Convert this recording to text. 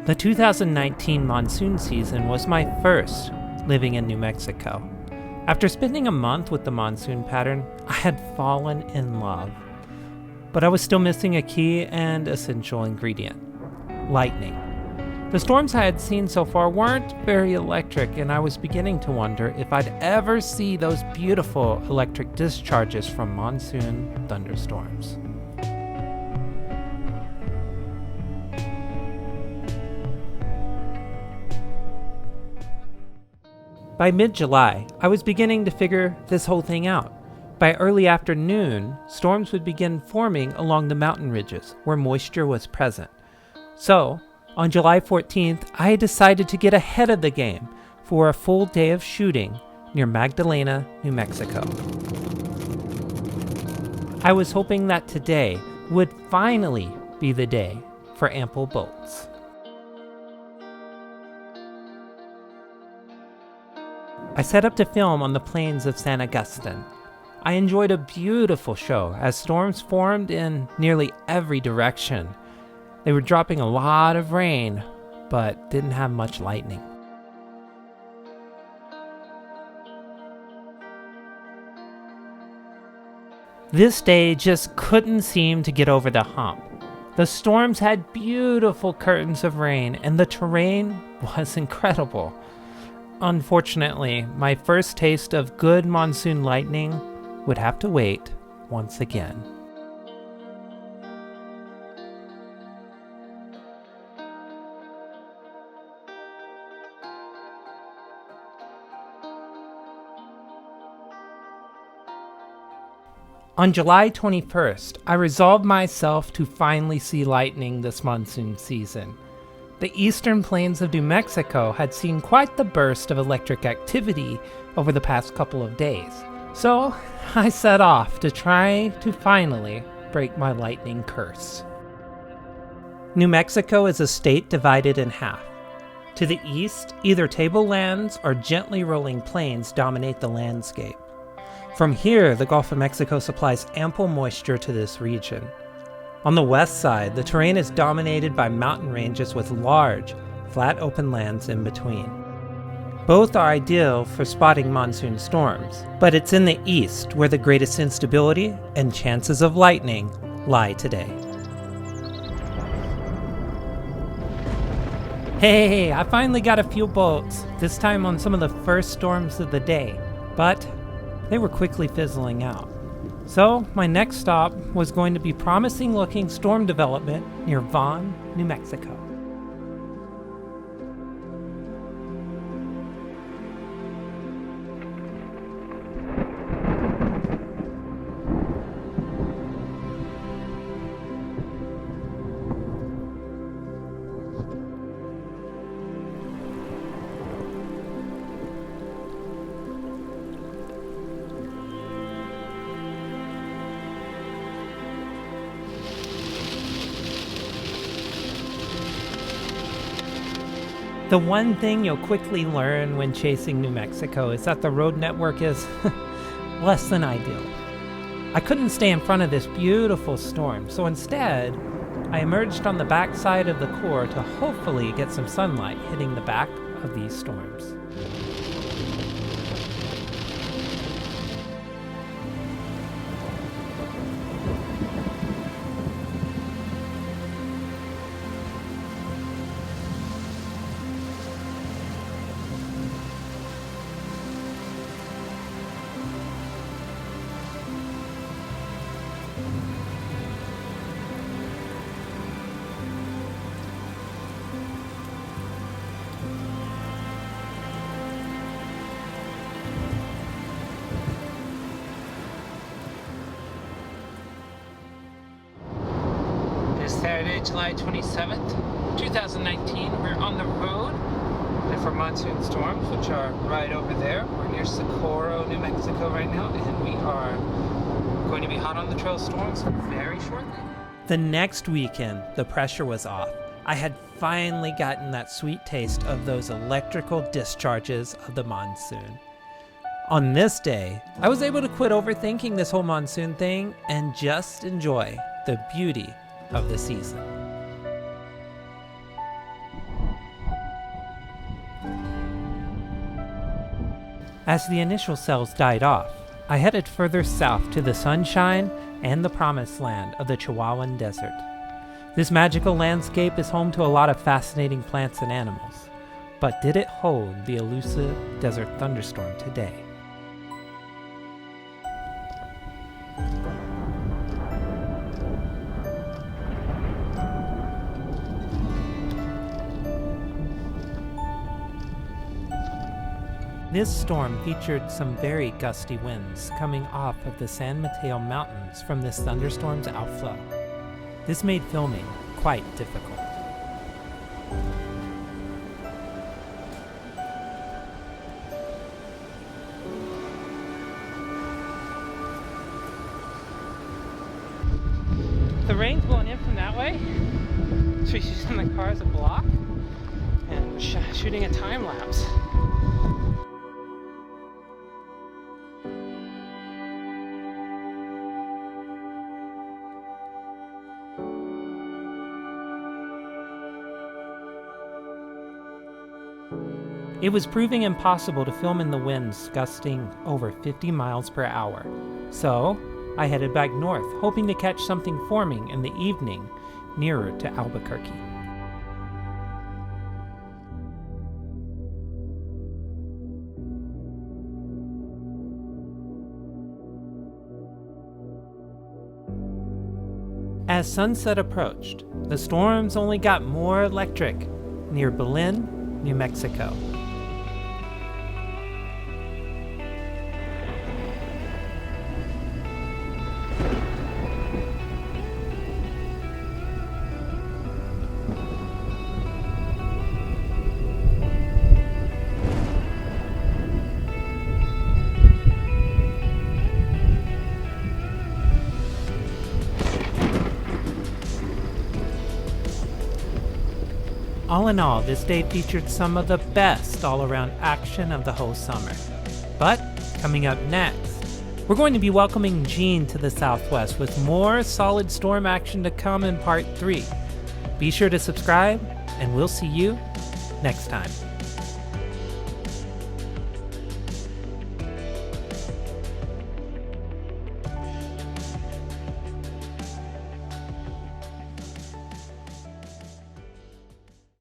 The 2019 monsoon season was my first living in New Mexico. After spending a month with the monsoon pattern, I had fallen in love. But I was still missing a key and essential ingredient: lightning. The storms I had seen so far weren't very electric, and I was beginning to wonder if I'd ever see those beautiful electric discharges from monsoon thunderstorms. By mid-July, I was beginning to figure this whole thing out. By early afternoon, storms would begin forming along the mountain ridges where moisture was present. So, on July 14th, I decided to get ahead of the game for a full day of shooting near Magdalena, New Mexico. I was hoping that today would finally be the day for ample boats. I set up to film on the plains of San Agustin. I enjoyed a beautiful show as storms formed in nearly every direction. They were dropping a lot of rain, but didn't have much lightning. This day just couldn't seem to get over the hump. The storms had beautiful curtains of rain, and the terrain was incredible. Unfortunately, my first taste of good monsoon lightning would have to wait once again. On July 21st, I resolved myself to finally see lightning this monsoon season. The eastern plains of New Mexico had seen quite the burst of electric activity over the past couple of days. So I set off to try to finally break my lightning curse. New Mexico is a state divided in half. To the east, either tablelands or gently rolling plains dominate the landscape. From here, the Gulf of Mexico supplies ample moisture to this region. On the west side, the terrain is dominated by mountain ranges with large, flat open lands in between. Both are ideal for spotting monsoon storms, but it's in the east where the greatest instability and chances of lightning lie today. Hey, I finally got a few boats, this time on some of the first storms of the day, but they were quickly fizzling out. So, my next stop was going to be promising-looking storm development near Vaughn, New Mexico. The one thing you'll quickly learn when chasing New Mexico is that the road network is less than ideal. I couldn't stay in front of this beautiful storm, so instead, I emerged on the backside of the core to hopefully get some sunlight hitting the back of these storms. Saturday, July 27th, 2019. We're on the road for monsoon storms, which are right over there. We're near Socorro, New Mexico right now, and we are going to be hot on the trail storms very shortly. The next weekend, the pressure was off. I had finally gotten that sweet taste of those electrical discharges of the monsoon. On this day, I was able to quit overthinking this whole monsoon thing and just enjoy the beauty of the season. As the initial cells died off, I headed further south to the sunshine and the promised land of the Chihuahuan Desert. This magical landscape is home to a lot of fascinating plants and animals, but did it hold the elusive desert thunderstorm today? This storm featured some very gusty winds coming off of the San Mateo Mountains from this thunderstorm's outflow. This made filming quite difficult. The rain's blowing in from that way, so he's using the car as a block and shooting a time lapse. It was proving impossible to film in the winds gusting over 50 miles per hour, so I headed back north, hoping to catch something forming in the evening nearer to Albuquerque. As sunset approached, the storms only got more electric near Belen, New Mexico. All in all, this day featured some of the best all-around action of the whole summer. But coming up next, we're going to be welcoming Gene to the Southwest with more solid storm action to come in part 3. Be sure to subscribe, and we'll see you next time.